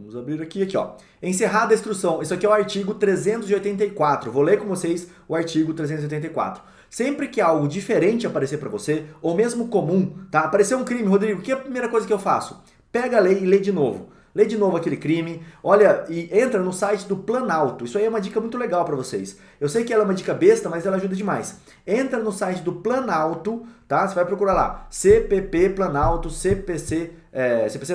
Vamos abrir aqui, ó. Encerrada a instrução, isso aqui é o artigo 384. Vou ler com vocês o artigo 384. Sempre que algo diferente aparecer para você, ou mesmo comum, tá? Apareceu um crime, Rodrigo, o que é a primeira coisa que eu faço? Pega a lei e lê de novo. Lê de novo aquele crime, olha e entra no site do Planalto. Isso aí é uma dica muito legal para vocês. Eu sei que ela é uma dica besta, mas ela ajuda demais. Entra no site do Planalto, tá? Você vai procurar lá, CPP Planalto, CPC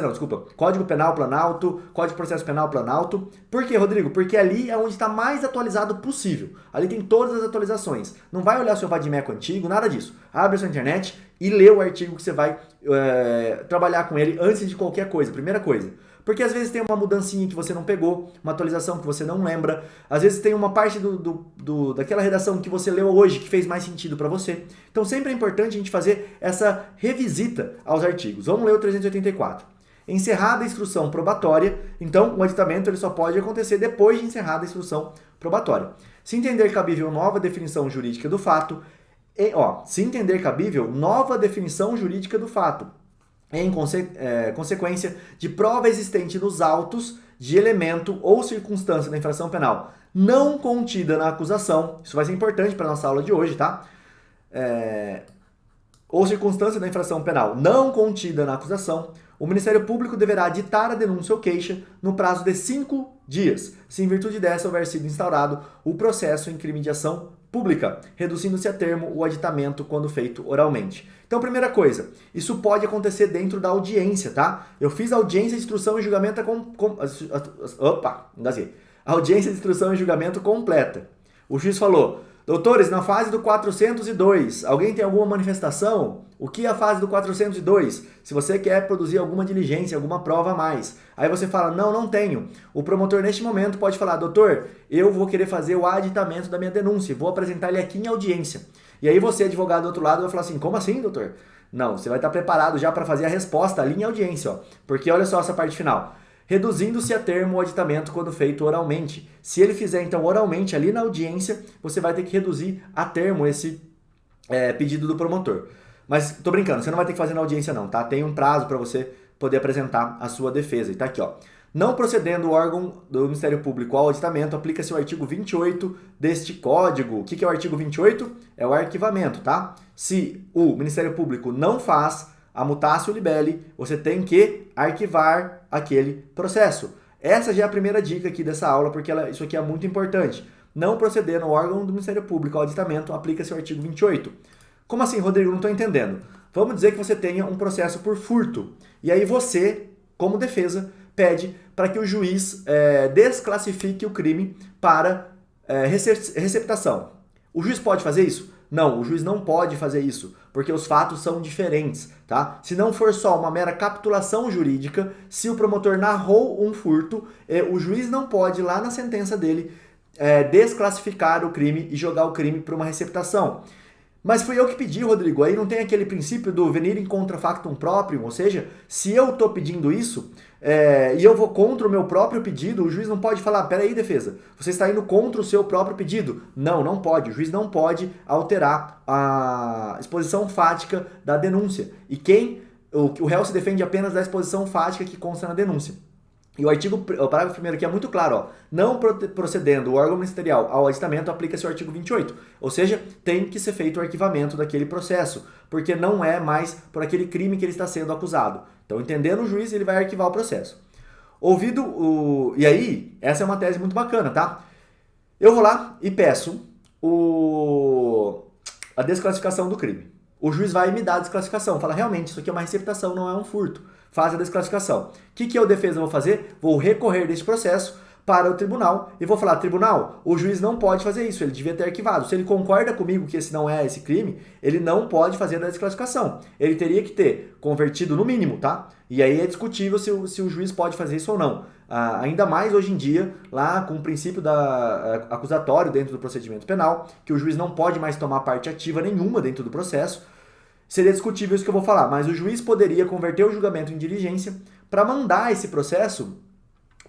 não, desculpa, Código Penal Planalto, Código de Processo Penal Planalto. Por quê, Rodrigo? Porque ali é onde está mais atualizado possível. Ali tem todas as atualizações. Não vai olhar seu vadimeco antigo, nada disso. Abre a sua internet e lê o artigo que você vai trabalhar com ele antes de qualquer coisa. Primeira coisa. Porque às vezes tem uma mudancinha que você não pegou, uma atualização que você não lembra, às vezes tem uma parte daquela redação que você leu hoje que fez mais sentido para você. Então sempre é importante a gente fazer essa revisita aos artigos. Vamos ler o 384. Encerrada a instrução probatória, então o aditamento ele só pode acontecer depois de encerrada a instrução probatória. Se entender cabível nova definição jurídica do fato, se entender cabível nova definição jurídica do fato, em consequência de prova existente nos autos de elemento ou circunstância da infração penal não contida na acusação, isso vai ser importante para a nossa aula de hoje, tá? Ou circunstância da infração penal não contida na acusação, o Ministério Público deverá ditar a denúncia ou queixa no prazo de 5 dias, se em virtude dessa houver sido instaurado o processo em crime de ação pública, reduzindo-se a termo o aditamento quando feito oralmente. Então, primeira coisa, isso pode acontecer dentro da audiência, tá? Eu fiz audiência de instrução e julgamento audiência de instrução e julgamento completa. O juiz falou: doutores, na fase do 402, alguém tem alguma manifestação? O que é a fase do 402? Se você quer produzir alguma diligência, alguma prova a mais. Aí você fala, não tenho. O promotor, neste momento, pode falar, doutor, eu vou querer fazer o aditamento da minha denúncia, vou apresentar ele aqui em audiência. E aí você, advogado do outro lado, vai falar assim, como assim, doutor? Não, você vai estar preparado já para fazer a resposta ali em audiência, ó. Porque olha só essa parte final. Reduzindo-se a termo o aditamento quando feito oralmente. Se ele fizer, então, oralmente ali na audiência, você vai ter que reduzir a termo esse pedido do promotor. Mas, tô brincando, você não vai ter que fazer na audiência não, tá? Tem um prazo para você poder apresentar a sua defesa. E tá aqui, ó. Não procedendo o órgão do Ministério Público ao aditamento, aplica-se o artigo 28 deste Código. O que é o artigo 28? É o arquivamento, tá? Se o Ministério Público não faz a mutatio libelli, você tem que arquivar aquele processo. Essa já é a primeira dica aqui dessa aula, porque isso aqui é muito importante. Não proceder no órgão do Ministério Público ao aditamento, aplica-se o artigo 28. Como assim, Rodrigo? Não estou entendendo. Vamos dizer que você tenha um processo por furto. E aí você, como defesa, pede para que o juiz desclassifique o crime para receptação. O juiz pode fazer isso? Não, o juiz não pode fazer isso, porque os fatos são diferentes, tá? Se não for só uma mera capitulação jurídica, se o promotor narrou um furto, o juiz não pode, lá na sentença dele, desclassificar o crime e jogar o crime para uma receptação. Mas fui eu que pedi, Rodrigo. Aí não tem aquele princípio do venir in contra factum proprium, ou seja, se eu estou pedindo isso e eu vou contra o meu próprio pedido, o juiz não pode falar, peraí, defesa, você está indo contra o seu próprio pedido. Não pode. O juiz não pode alterar a exposição fática da denúncia. E o réu se defende apenas da exposição fática que consta na denúncia. E o parágrafo primeiro aqui é muito claro, ó. Não procedendo o órgão ministerial ao aditamento, aplica-se o artigo 28. Ou seja, tem que ser feito o arquivamento daquele processo, porque não é mais por aquele crime que ele está sendo acusado. Então, entendendo o juiz, ele vai arquivar o processo. E aí, essa é uma tese muito bacana, tá? Eu vou lá e peço a desclassificação do crime. O juiz vai me dar a desclassificação, fala, realmente, isso aqui é uma receptação, não é um furto. Faz a desclassificação. O que eu, defesa, vou fazer? Vou recorrer desse processo para o tribunal e vou falar, tribunal, o juiz não pode fazer isso, ele devia ter arquivado. Se ele concorda comigo que esse não é esse crime, ele não pode fazer a desclassificação. Ele teria que ter convertido no mínimo, tá? E aí é discutível se o juiz pode fazer isso ou não. Ainda mais hoje em dia, lá com o princípio acusatório dentro do procedimento penal, que o juiz não pode mais tomar parte ativa nenhuma dentro do processo, seria discutível isso que eu vou falar, mas o juiz poderia converter o julgamento em diligência para mandar esse processo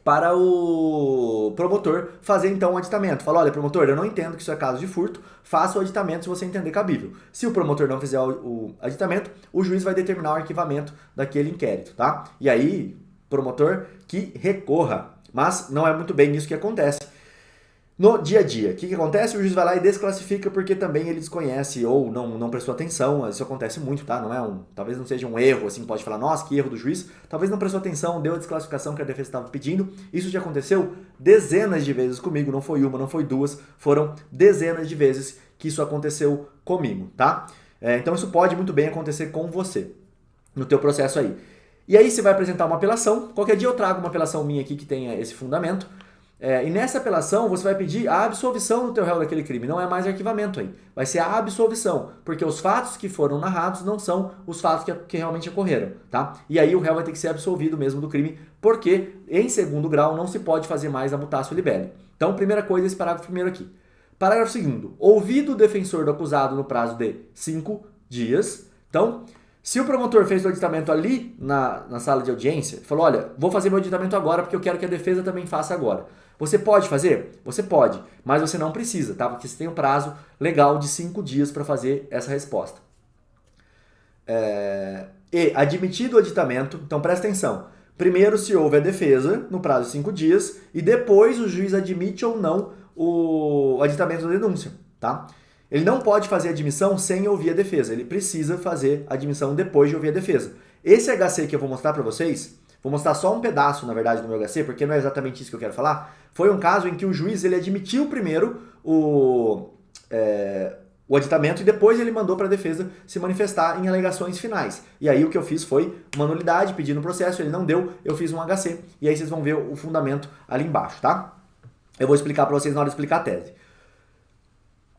para o promotor fazer então o aditamento. Fala, olha, promotor, eu não entendo que isso é caso de furto, faça o aditamento se você entender cabível. Se o promotor não fizer o aditamento, o juiz vai determinar o arquivamento daquele inquérito, tá? E aí, promotor que recorra. Mas não é muito bem isso que acontece no dia a dia. O que acontece? O juiz vai lá e desclassifica porque também ele desconhece ou não prestou atenção. Isso acontece muito, tá? Não é talvez não seja um erro, assim, pode falar, nossa, que erro do juiz. Talvez não prestou atenção, deu a desclassificação que a defesa estava pedindo. Isso já aconteceu dezenas de vezes comigo, não foi uma, não foi duas, foram dezenas de vezes que isso aconteceu comigo, tá? Então isso pode muito bem acontecer com você, no teu processo aí. E aí você vai apresentar uma apelação. Qualquer dia eu trago uma apelação minha aqui que tenha esse fundamento. E nessa apelação você vai pedir a absolvição do teu réu daquele crime. Não é mais arquivamento aí. Vai ser a absolvição. Porque os fatos que foram narrados não são os fatos que realmente ocorreram. Tá? E aí o réu vai ter que ser absolvido mesmo do crime. Porque em segundo grau não se pode fazer mais a mutatio libelli. Então, primeira coisa, esse parágrafo primeiro aqui. Parágrafo segundo. Ouvido o defensor do acusado no prazo de 5 dias. Então, se o promotor fez o aditamento ali na sala de audiência, falou, olha, vou fazer meu aditamento agora porque eu quero que a defesa também faça agora. Você pode fazer? Você pode, mas você não precisa, tá? Porque você tem um prazo legal de 5 dias para fazer essa resposta. E admitido o aditamento, então presta atenção. Primeiro se houve a defesa no prazo de 5 dias e depois o juiz admite ou não o aditamento da denúncia, tá? Ele não pode fazer admissão sem ouvir a defesa. Ele precisa fazer a admissão depois de ouvir a defesa. Esse HC que eu vou mostrar para vocês, vou mostrar só um pedaço, na verdade, do meu HC, porque não é exatamente isso que eu quero falar. Foi um caso em que o juiz ele admitiu primeiro o aditamento e depois ele mandou para a defesa se manifestar em alegações finais. E aí o que eu fiz foi uma nulidade, pedi no processo, ele não deu, eu fiz um HC. E aí vocês vão ver o fundamento ali embaixo, tá? Eu vou explicar para vocês na hora de explicar a tese.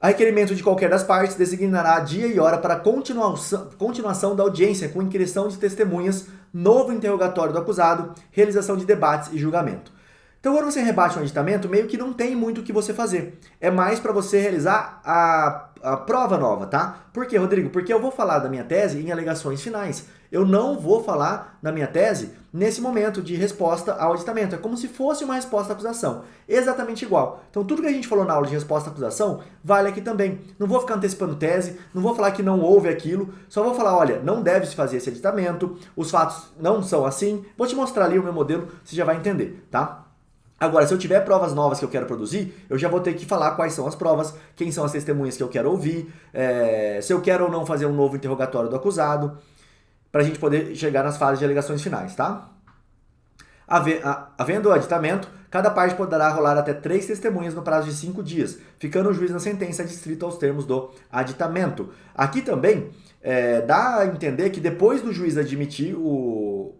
A requerimento de qualquer das partes designará dia e hora para continuação da audiência com inquirição de testemunhas, novo interrogatório do acusado, realização de debates e julgamento. Então, quando você rebate um aditamento, meio que não tem muito o que você fazer. É mais para você realizar a prova nova, tá? Por quê, Rodrigo? Porque eu vou falar da minha tese em alegações finais. Eu não vou falar da minha tese nesse momento de resposta ao aditamento. É como se fosse uma resposta à acusação. Exatamente igual. Então, tudo que a gente falou na aula de resposta à acusação, vale aqui também. Não vou ficar antecipando tese, não vou falar que não houve aquilo, só vou falar, olha, não deve se fazer esse aditamento, os fatos não são assim. Vou te mostrar ali o meu modelo, você já vai entender, tá? Agora, se eu tiver provas novas que eu quero produzir, eu já vou ter que falar quais são as provas, quem são as testemunhas que eu quero ouvir, se eu quero ou não fazer um novo interrogatório do acusado, para a gente poder chegar nas fases de alegações finais, tá? Havendo o aditamento, cada parte poderá rolar até 3 testemunhas no prazo de 5 dias, ficando o juiz na sentença adstrito aos termos do aditamento. Aqui também dá a entender que depois do juiz admitir o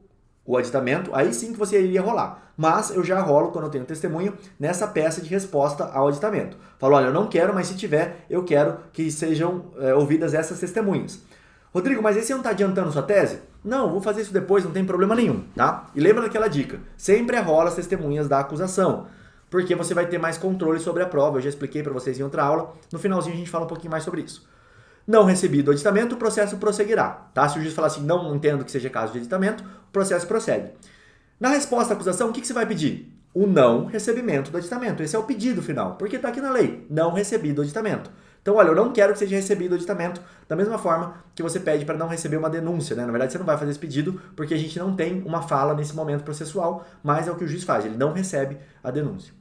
aditamento, aí sim que você iria rolar. Mas eu já rolo, quando eu tenho testemunho, nessa peça de resposta ao aditamento. Falo, olha, eu não quero, mas se tiver, eu quero que sejam ouvidas essas testemunhas. Rodrigo, mas aí você não está adiantando sua tese? Não, vou fazer isso depois, não tem problema nenhum, tá? E lembra daquela dica, sempre rola as testemunhas da acusação, porque você vai ter mais controle sobre a prova, eu já expliquei para vocês em outra aula, no finalzinho a gente fala um pouquinho mais sobre isso. Não recebido o aditamento, o processo prosseguirá, tá? Se o juiz falar assim, não entendo que seja caso de aditamento, o processo prossegue. Na resposta à acusação, o que você vai pedir? O não recebimento do aditamento. Esse é o pedido final, porque está aqui na lei, não recebido o aditamento. Então, olha, eu não quero que seja recebido o aditamento, da mesma forma que você pede para não receber uma denúncia, né? Na verdade, você não vai fazer esse pedido, porque a gente não tem uma fala nesse momento processual, mas é o que o juiz faz, ele não recebe a denúncia.